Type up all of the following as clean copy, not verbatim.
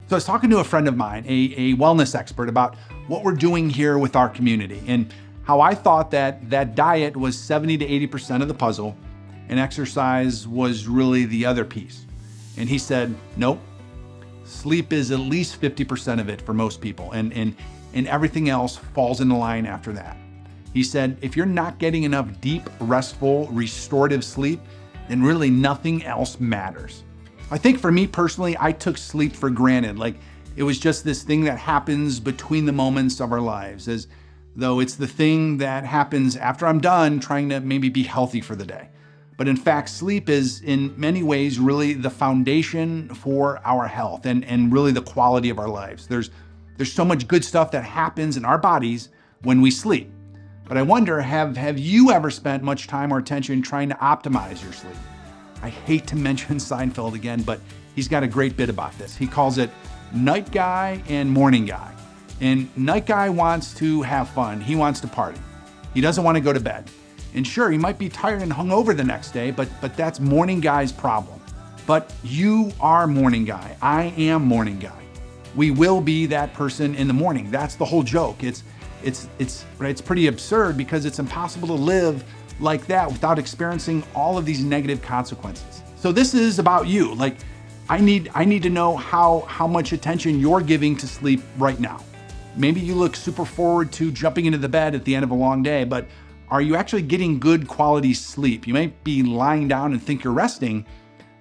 So I was talking to a friend of mine, a wellness expert, about what we're doing here with our community and how I thought that diet was 70 to 80% of the puzzle and exercise was really the other piece. And he said, nope, sleep is at least 50% of it for most people, and everything else falls into line after that. He said, if you're not getting enough deep, restful, restorative sleep, then really nothing else matters. I think for me personally, I took sleep for granted. Like it was just this thing that happens between the moments of our lives, as though it's the thing that happens after I'm done trying to maybe be healthy for the day. But in fact, sleep is in many ways really the foundation for our health and really the quality of our lives. There's so much good stuff that happens in our bodies when we sleep. But I wonder, have you ever spent much time or attention trying to optimize your sleep? I hate to mention Seinfeld again, but he's got a great bit about this. He calls it night guy and morning guy. And night guy wants to have fun. He wants to party. He doesn't want to go to bed. And sure, he might be tired and hungover the next day, but that's morning guy's problem. But you are morning guy. I am morning guy. We will be that person in the morning. That's the whole joke. It's pretty absurd because it's impossible to live like that without experiencing all of these negative consequences. So this is about you. Like I need to know how much attention you're giving to sleep right now. Maybe you look super forward to jumping into the bed at the end of a long day, but are you actually getting good quality sleep? You might be lying down and think you're resting,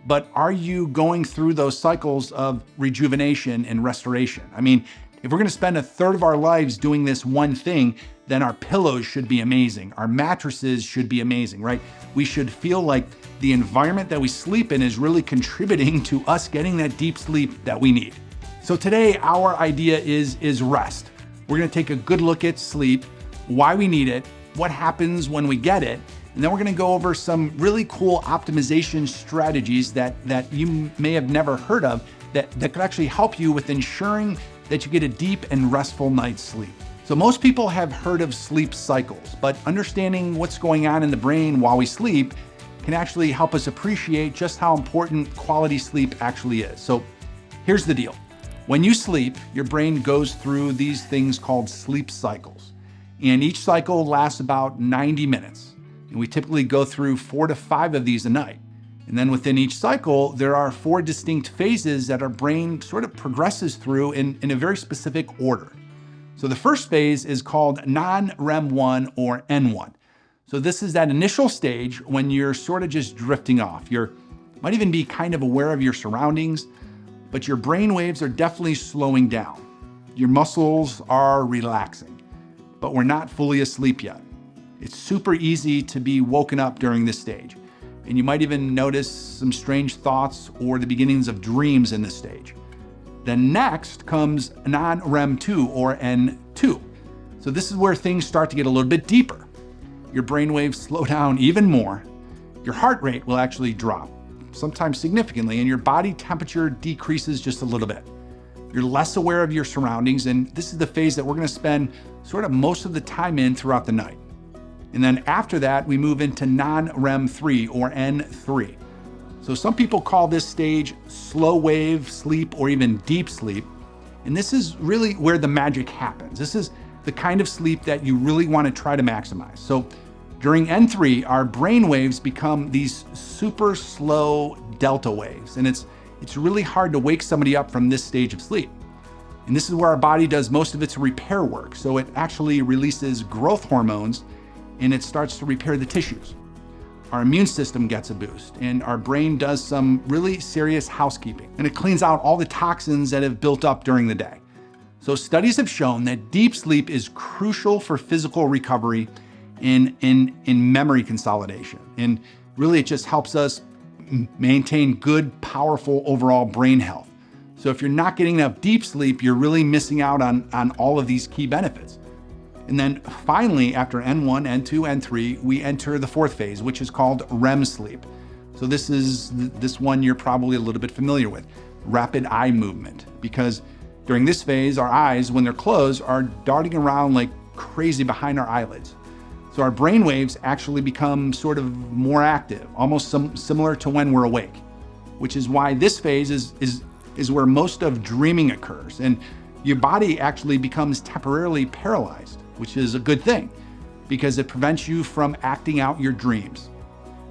but are you going through those cycles of rejuvenation and restoration? I mean, if we're gonna spend a third of our lives doing this one thing, then our pillows should be amazing. Our mattresses should be amazing, right? We should feel like the environment that we sleep in is really contributing to us getting that deep sleep that we need. So today, our idea is rest. We're gonna take a good look at sleep, why we need it, what happens when we get it, and then we're gonna go over some really cool optimization strategies that you may have never heard of that could actually help you with ensuring that you get a deep and restful night's sleep. So most people have heard of sleep cycles, but understanding what's going on in the brain while we sleep can actually help us appreciate just how important quality sleep actually is. So here's the deal. When you sleep, your brain goes through these things called sleep cycles. And each cycle lasts about 90 minutes. And we typically go through 4 to 5 of these a night. And then within each cycle, there are 4 distinct phases that our brain sort of progresses through in a very specific order. So the first phase is called non-REM 1 or N1. So this is that initial stage when you're sort of just drifting off. You might even be kind of aware of your surroundings, but your brain waves are definitely slowing down. Your muscles are relaxing, but we're not fully asleep yet. It's super easy to be woken up during this stage. And you might even notice some strange thoughts or the beginnings of dreams in this stage. Then next comes non-REM 2 or N2. So this is where things start to get a little bit deeper. Your brain waves slow down even more. Your heart rate will actually drop, sometimes significantly, and your body temperature decreases just a little bit. You're less aware of your surroundings, and this is the phase that we're gonna spend sort of most of the time in throughout the night. And then after that, we move into non-REM 3 or N3. So some people call this stage slow wave sleep or even deep sleep. And this is really where the magic happens. This is the kind of sleep that you really want to try to maximize. So during N3, our brain waves become these super slow delta waves. And it's really hard to wake somebody up from this stage of sleep. And this is where our body does most of its repair work. So it actually releases growth hormones and it starts to repair the tissues. Our immune system gets a boost and our brain does some really serious housekeeping, and it cleans out all the toxins that have built up during the day. So studies have shown that deep sleep is crucial for physical recovery in memory consolidation. And really it just helps us maintain good, powerful overall brain health. So if you're not getting enough deep sleep, you're really missing out on all of these key benefits. And then finally, after N1, N2, N3, we enter the 4th phase, which is called REM sleep. So this one you're probably a little bit familiar with, rapid eye movement, because during this phase, our eyes, when they're closed, are darting around like crazy behind our eyelids. So our brain waves actually become sort of more active, almost similar to when we're awake, which is why this phase is is where most of dreaming occurs. And your body actually becomes temporarily paralyzed, which is a good thing because it prevents you from acting out your dreams.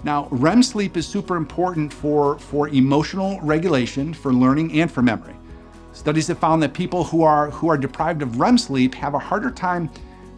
Now, REM sleep is super important for emotional regulation, for learning, and for memory. Studies have found that people who are deprived of REM sleep have a harder time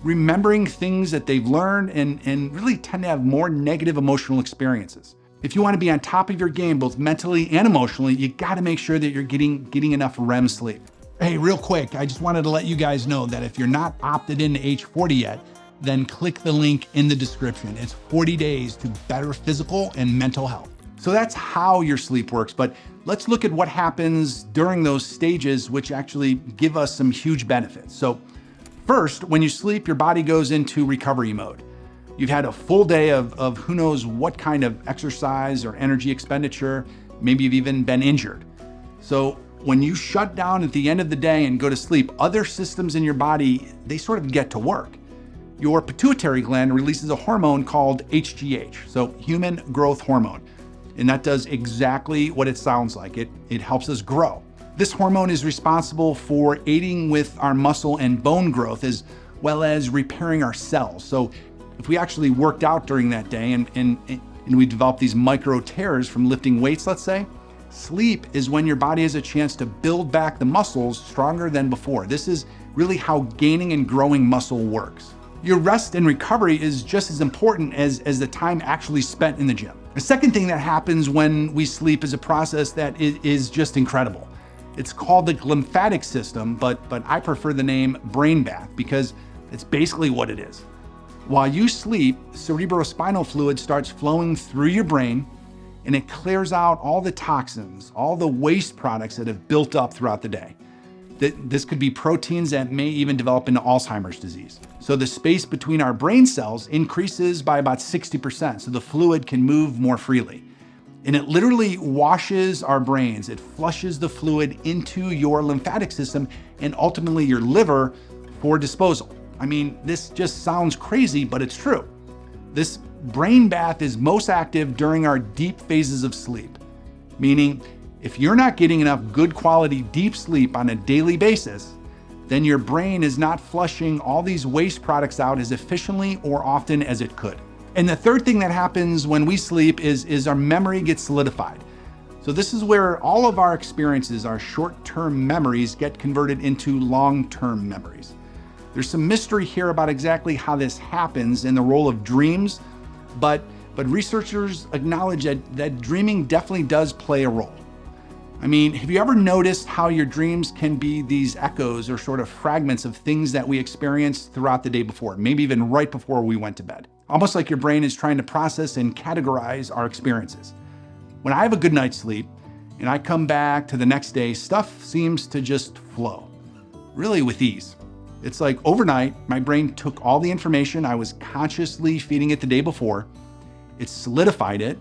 remembering things that they've learned and really tend to have more negative emotional experiences. If you want to be on top of your game, both mentally and emotionally, you got to make sure that you're getting enough REM sleep. Hey, real quick, I just wanted to let you guys know that if you're not opted into H40 yet, then click the link in the description. It's 40 days to better physical and mental health. So that's how your sleep works, but let's look at what happens during those stages, which actually give us some huge benefits. So first, when you sleep, your body goes into recovery mode. You've had a full day of who knows what kind of exercise or energy expenditure. Maybe you've even been injured. So when you shut down at the end of the day and go to sleep, other systems in your body, they sort of get to work. Your pituitary gland releases a hormone called HGH, so human growth hormone. And that does exactly what it sounds like. It helps us grow. This hormone is responsible for aiding with our muscle and bone growth as well as repairing our cells. So if we actually worked out during that day and we developed these micro tears from lifting weights, let's say, sleep is when your body has a chance to build back the muscles stronger than before. This is really how gaining and growing muscle works. Your rest and recovery is just as important as the time actually spent in the gym. The second thing that happens when we sleep is a process that is just incredible. It's called the lymphatic system, but I prefer the name brain bath because it's basically what it is. While you sleep, cerebrospinal fluid starts flowing through your brain and it clears out all the toxins, all the waste products that have built up throughout the day. This could be proteins that may even develop into Alzheimer's disease. So the space between our brain cells increases by about 60%, so the fluid can move more freely. And it literally washes our brains. It flushes the fluid into your lymphatic system and ultimately your liver for disposal. I mean, this just sounds crazy, but it's true. This brain bath is most active during our deep phases of sleep, meaning if you're not getting enough good quality deep sleep on a daily basis, then your brain is not flushing all these waste products out as efficiently or often as it could. And the third thing that happens when we sleep is our memory gets solidified. So this is where all of our experiences, our short-term memories, get converted into long-term memories. There's some mystery here about exactly how this happens and the role of dreams, but researchers acknowledge that dreaming definitely does play a role. I mean, have you ever noticed how your dreams can be these echoes or sort of fragments of things that we experienced throughout the day before, maybe even right before we went to bed? Almost like your brain is trying to process and categorize our experiences. When I have a good night's sleep and I come back to the next day, stuff seems to just flow, really with ease. It's like overnight, my brain took all the information I was consciously feeding it the day before, it solidified it,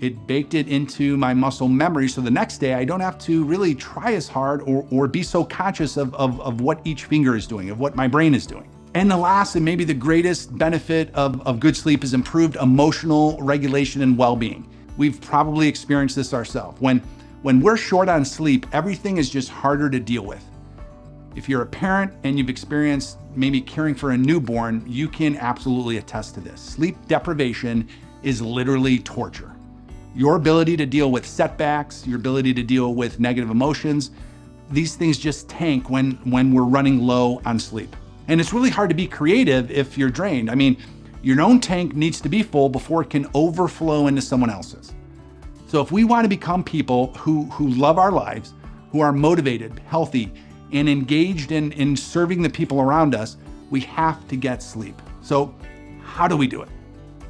it baked it into my muscle memory, so the next day I don't have to really try as hard or be so conscious of what each finger is doing, of what my brain is doing. And the last and maybe the greatest benefit of good sleep is improved emotional regulation and well-being. We've probably experienced this ourselves. When we're short on sleep, everything is just harder to deal with. If you're a parent and you've experienced maybe caring for a newborn, you can absolutely attest to this. Sleep deprivation is literally torture. Your ability to deal with setbacks, your ability to deal with negative emotions, these things just tank when we're running low on sleep. And it's really hard to be creative if you're drained. I mean, your own tank needs to be full before it can overflow into someone else's. So if we want to become people who love our lives, who are motivated, healthy, and engaged in serving the people around us, we have to get sleep. So how do we do it?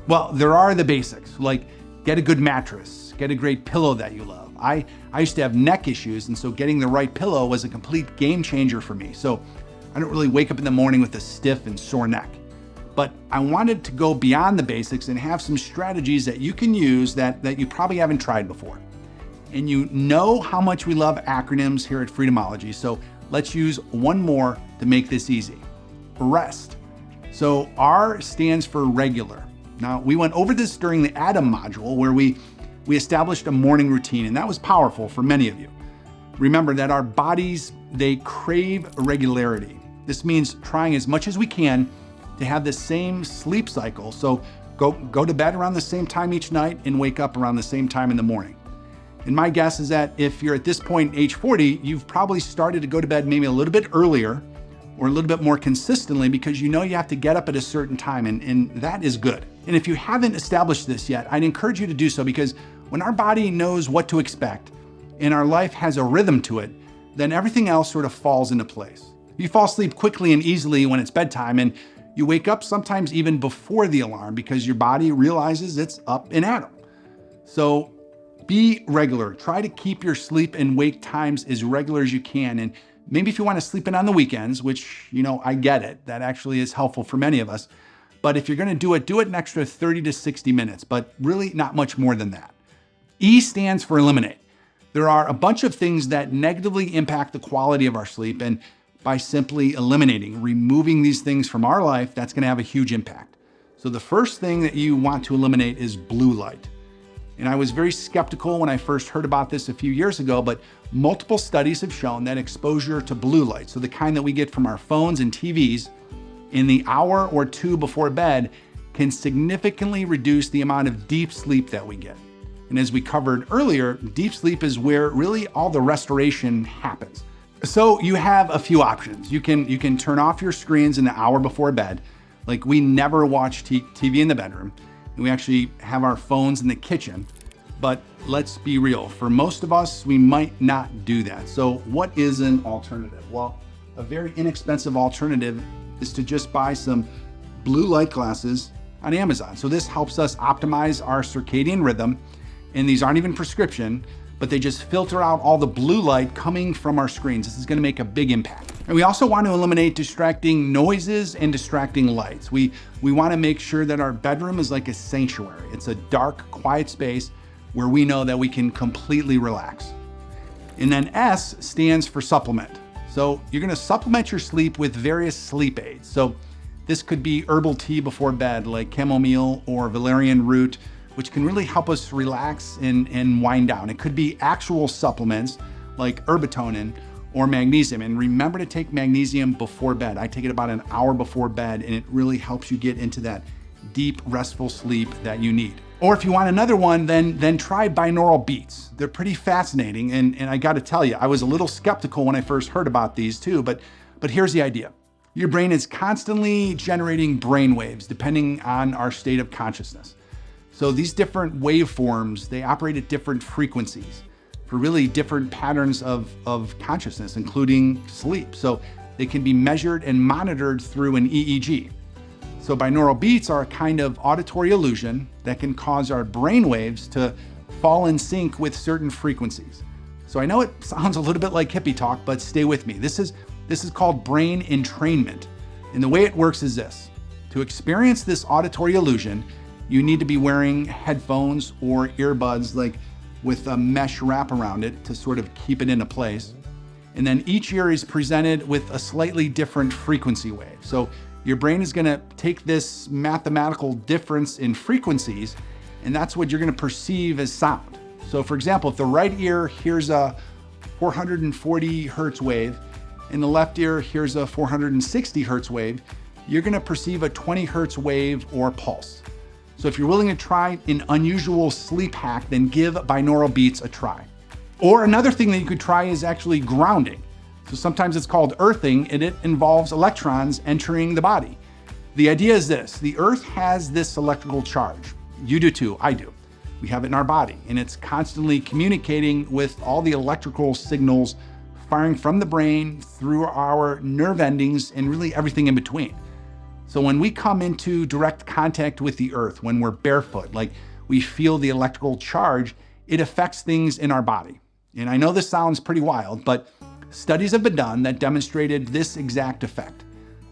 Well, there are the basics, like get a good mattress, get a great pillow that you love. I used to have neck issues, and so getting the right pillow was a complete game changer for me. So I don't really wake up in the morning with a stiff and sore neck. But I wanted to go beyond the basics and have some strategies that you can use that you probably haven't tried before. And you know how much we love acronyms here at Freedomology, so let's use one more to make this easy. REST. So R stands for regular. Now, we went over this during the Adam module where we established a morning routine, and that was powerful for many of you. Remember that our bodies, they crave regularity. This means trying as much as we can to have the same sleep cycle. So go to bed around the same time each night and wake up around the same time in the morning. And my guess is that if you're at this point, age 40, you've probably started to go to bed maybe a little bit earlier or a little bit more consistently because you know you have to get up at a certain time, and that is good. And if you haven't established this yet, I'd encourage you to do so, because when our body knows what to expect and our life has a rhythm to it, then everything else sort of falls into place. You fall asleep quickly and easily when it's bedtime, and you wake up sometimes even before the alarm because your body realizes it's up and at 'em. So be regular. Try to keep your sleep and wake times as regular as you can. And maybe if you want to sleep in on the weekends, which, I get it, that actually is helpful for many of us. But if you're going to do it an extra 30 to 60 minutes, but really not much more than that. E stands for eliminate. There are a bunch of things that negatively impact the quality of our sleep, and by simply eliminating, removing these things from our life, that's going to have a huge impact. So the first thing that you want to eliminate is blue light. And I was very skeptical when I first heard about this a few years ago, but multiple studies have shown that exposure to blue light, so the kind that we get from our phones and TVs, in the hour or two before bed, can significantly reduce the amount of deep sleep that we get. And as we covered earlier, deep sleep is where really all the restoration happens. So you have a few options. You can turn off your screens in the hour before bed. Like, we never watch TV in the bedroom. And we actually have our phones in the kitchen. But let's be real, for most of us, we might not do that. So what is an alternative? Well, a very inexpensive alternative is to just buy some blue light glasses on Amazon. So this helps us optimize our circadian rhythm. And these aren't even prescription, but they just filter out all the blue light coming from our screens. This is going to make a big impact. And we also want to eliminate distracting noises and distracting lights. We want to make sure that our bedroom is like a sanctuary. It's a dark, quiet space where we know that we can completely relax. And then S stands for supplement. So you're going to supplement your sleep with various sleep aids. So this could be herbal tea before bed, like chamomile or valerian root, which can really help us relax and wind down. It could be actual supplements like herbatonin or magnesium. And remember to take magnesium before bed. I take it about an hour before bed, and it really helps you get into that deep, restful sleep that you need. Or if you want another one, then try binaural beats. They're pretty fascinating. And I got to tell you, I was a little skeptical when I first heard about these too, but here's the idea. Your brain is constantly generating brain waves depending on our state of consciousness. So these different waveforms, they operate at different frequencies for really different patterns of consciousness, including sleep. So they can be measured and monitored through an EEG. So binaural beats are a kind of auditory illusion that can cause our brain waves to fall in sync with certain frequencies. So I know it sounds a little bit like hippie talk, but stay with me. This is called brain entrainment. And the way it works is this. To experience this auditory illusion, you need to be wearing headphones or earbuds, like with a mesh wrap around it to sort of keep it into place. And then each ear is presented with a slightly different frequency wave. So your brain is going to take this mathematical difference in frequencies, and that's what you're going to perceive as sound. So for example, if the right ear hears a 440 hertz wave and the left ear hears a 460 hertz wave, you're going to perceive a 20 hertz wave or pulse. So if you're willing to try an unusual sleep hack, then give binaural beats a try. Or another thing that you could try is actually grounding. So sometimes it's called earthing, and it involves electrons entering the body. The idea is this: the earth has this electrical charge. You do too, I do. We have it in our body, and it's constantly communicating with all the electrical signals firing from the brain through our nerve endings and really everything in between. So when we come into direct contact with the earth, when we're barefoot, like we feel the electrical charge, it affects things in our body. And I know this sounds pretty wild, but studies have been done that demonstrated this exact effect.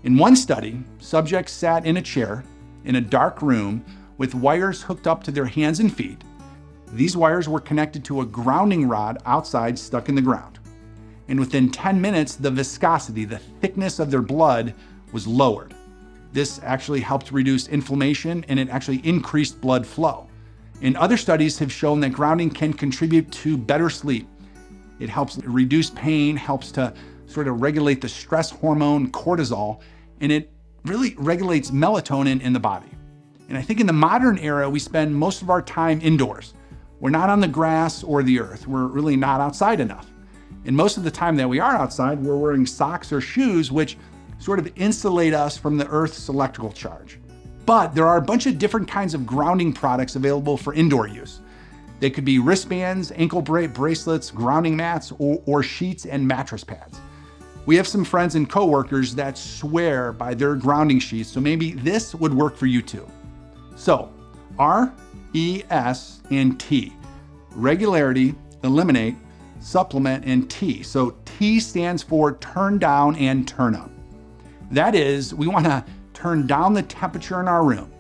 In one study, subjects sat in a chair in a dark room with wires hooked up to their hands and feet. These wires were connected to a grounding rod outside stuck in the ground. And within 10 minutes, the viscosity, the thickness of their blood was lowered. This actually helped reduce inflammation, and it actually increased blood flow. And other studies have shown that grounding can contribute to better sleep. It helps reduce pain, helps to sort of regulate the stress hormone cortisol, and it really regulates melatonin in the body. And I think in the modern era, we spend most of our time indoors. We're not on the grass or the earth. We're really not outside enough. And most of the time that we are outside, we're wearing socks or shoes, which sort of insulate us from the earth's electrical charge. But there are a bunch of different kinds of grounding products available for indoor use. They could be wristbands, ankle bracelets, grounding mats, or sheets and mattress pads. We have some friends and coworkers that swear by their grounding sheets, so maybe this would work for you too. So, R, E, S, and T. Regularity, eliminate, supplement, and T. So T stands for turn down and turn up. That is, we want to turn down the temperature in our room.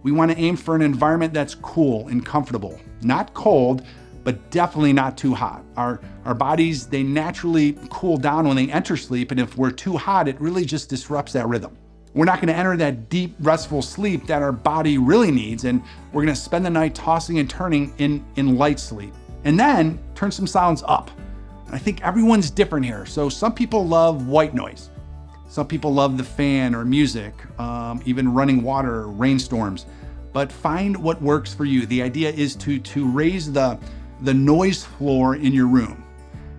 We want to aim for an environment that's cool and comfortable. Not cold, but definitely not too hot. Our bodies, they naturally cool down when they enter sleep, and if we're too hot, it really just disrupts that rhythm. We're not going to enter that deep, restful sleep that our body really needs, and we're going to spend the night tossing and turning in light sleep. And then turn some sounds up. I think everyone's different here. So some people love white noise. Some people love the fan or music, even running water or rainstorms. But find what works for you. The idea is to raise the noise floor in your room,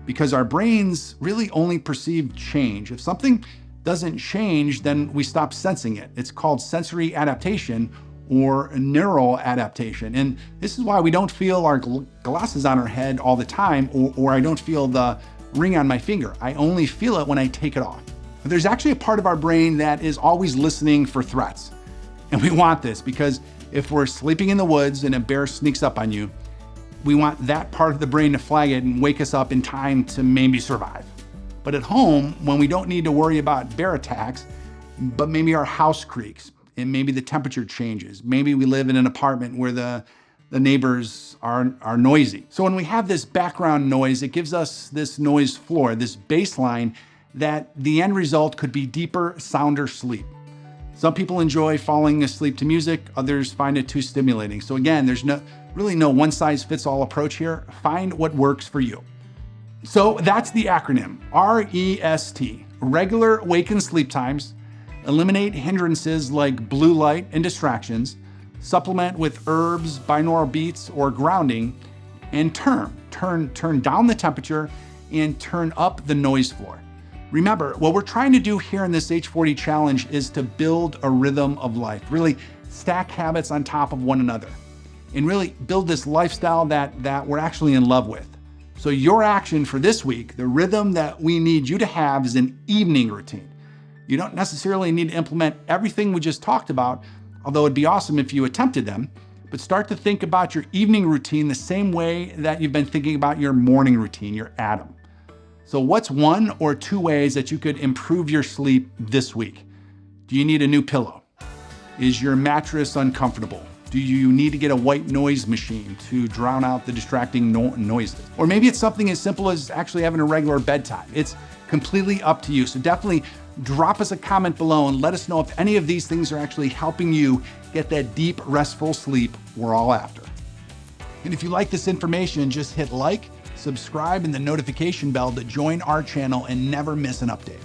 because our brains really only perceive change. If something doesn't change, then we stop sensing it. It's called sensory adaptation or neural adaptation. And this is why we don't feel our glasses on our head all the time, or I don't feel the ring on my finger. I only feel it when I take it off. But there's actually a part of our brain that is always listening for threats. And we want this because if we're sleeping in the woods and a bear sneaks up on you, we want that part of the brain to flag it and wake us up in time to maybe survive. But at home, when we don't need to worry about bear attacks, but maybe our house creaks and maybe the temperature changes. Maybe we live in an apartment where the neighbors are noisy. So when we have this background noise, it gives us this noise floor, this baseline, that the end result could be deeper, sounder sleep. Some people enjoy falling asleep to music, others find it too stimulating. So again, there's really no one-size-fits-all approach here. Find what works for you. So that's the acronym, REST. Regular wake and sleep times, eliminate hindrances like blue light and distractions, supplement with herbs, binaural beats, or grounding, and turn down the temperature and turn up the noise floor. Remember, what we're trying to do here in this H40 challenge is to build a rhythm of life, really stack habits on top of one another, and really build this lifestyle that we're actually in love with. So your action for this week, the rhythm that we need you to have, is an evening routine. You don't necessarily need to implement everything we just talked about, although it'd be awesome if you attempted them, but start to think about your evening routine the same way that you've been thinking about your morning routine, your Atom. So what's 1 or 2 ways that you could improve your sleep this week? Do you need a new pillow? Is your mattress uncomfortable? Do you need to get a white noise machine to drown out the distracting noises? Or maybe it's something as simple as actually having a regular bedtime. It's completely up to you. So definitely drop us a comment below and let us know if any of these things are actually helping you get that deep, restful sleep we're all after. And if you like this information, just hit like, subscribe, and the notification bell to join our channel and never miss an update.